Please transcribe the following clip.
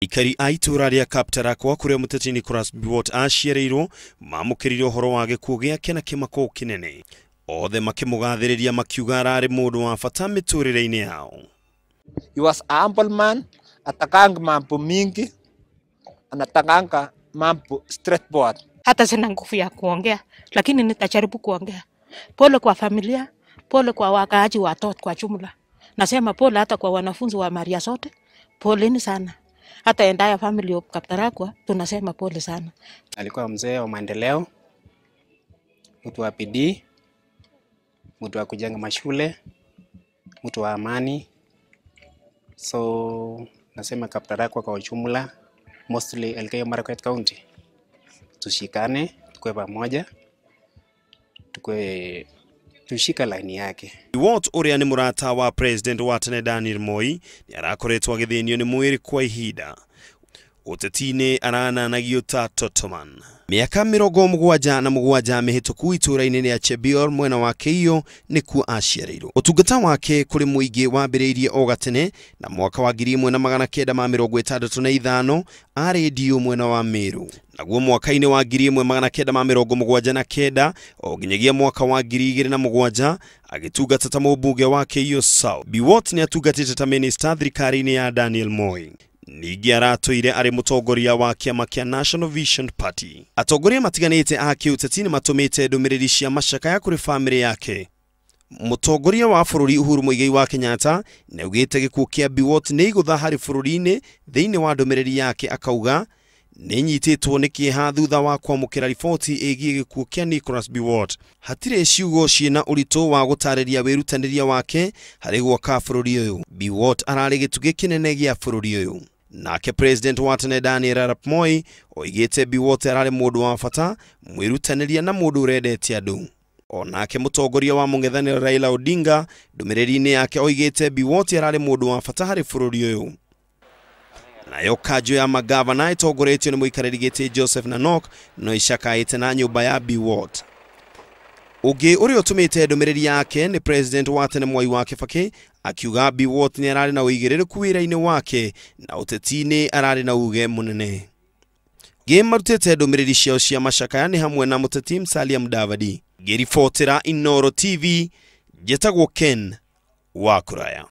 Ikari aitura ria Kaptarakwa kuria Muteti Nicholas Biwott aciareirwo mamukiririo horo wa gikuo giake na kimako kinene. Othe makimugathiriria makiuga arari mundu wa bata miturire-ini yao. He was a humble man, atakanga mambo mingi, anatakanga mambo straightforward. Hata sina nguvu ya kuongea, lakini nitajaribu kuongea. Pole kwa familia, pole kwa wakaaji watoto kwa jumla. Nasema pole hata kwa wanafunzi wa Maria sote. Poleni sana. Hata entire family of Kaptarakwa tunasema pole sana. Alikuwa mzee wa maendeleo, mtu wa bidii, mtu wa kujenga mashule, mtu wa amani. So nasema Kaptarakwa kwa ujumla, mostly Elgeyo Marakwet County, tushikane, tukue pamoja, tushika laini yake. Biwott uria ni murata wa president wa tene Daniel Moi ni arakoretwo agithinio ni mwiri kwa ihinda. Uteti-ini arananagio ta Totoman. Miaka 77 mihituku itura-ini ria Chebior mwena wake iyo nikuo aciareirwo. Utungata wake kuri muingi wambiriirie o gatene na mwaka wa 1965 ari dio mwena wa Meru. Naguo mwaka-ini wa 1979 o nginyagia mwaka wa 2007 agitungata ta mubunge wake iyo South. Biwott ni atungatite ta minister thirikari-ini ya Daniel Moi. Nigi aratoire ari mutongoria wa kiama kia National Vision Party. Atongoria matiganite akiute ni matumite ndumiriri cia macakaya kuri family yake. Mutongoria wa bururi Uhuru Muigai wa Kenyatta neugite gikuo kia Biwott ni igutha hari bururi-ini thiini wa ndumiriri yake akauga ni nyititwo ni kieha thutha wa kwamukira riboti igie gikuo kia Nicholas Biwott. Hatire ciugo ciina urito wa gutariria wirutaniria wake hari gwaka bururi uyu. Biwott arari gitugi kinene gia bururi uyu. Nake president wa tene Daniel Arap Moi oigite Biwott arari mundu wa bata mwirutaniria na mundu urendete andu. Onake mutongoria wa mung'ethaniro Raila Odinga ndumiriri-ini yake oigite Biwott arari mundu wa bata hari bururi uyu. Nayo kanjo ya magavana itongoretio ni muikariri giti Joseph Nanok no icakaite na nyumba ya Biwott. Ugi uri utumite ndumiriri yake ni president wa tene Mwai wa Kibaki akiuga Biwott ni arari na uigiriru wira-ini wake na uteti-ini arari na uge munene. Marutite ndumiriri ciao cia macakaya ni hamwe na Muteti Musalia Mudavadi. Ngiribotera Inooro TV, njitagwo Ken wa Kuraya.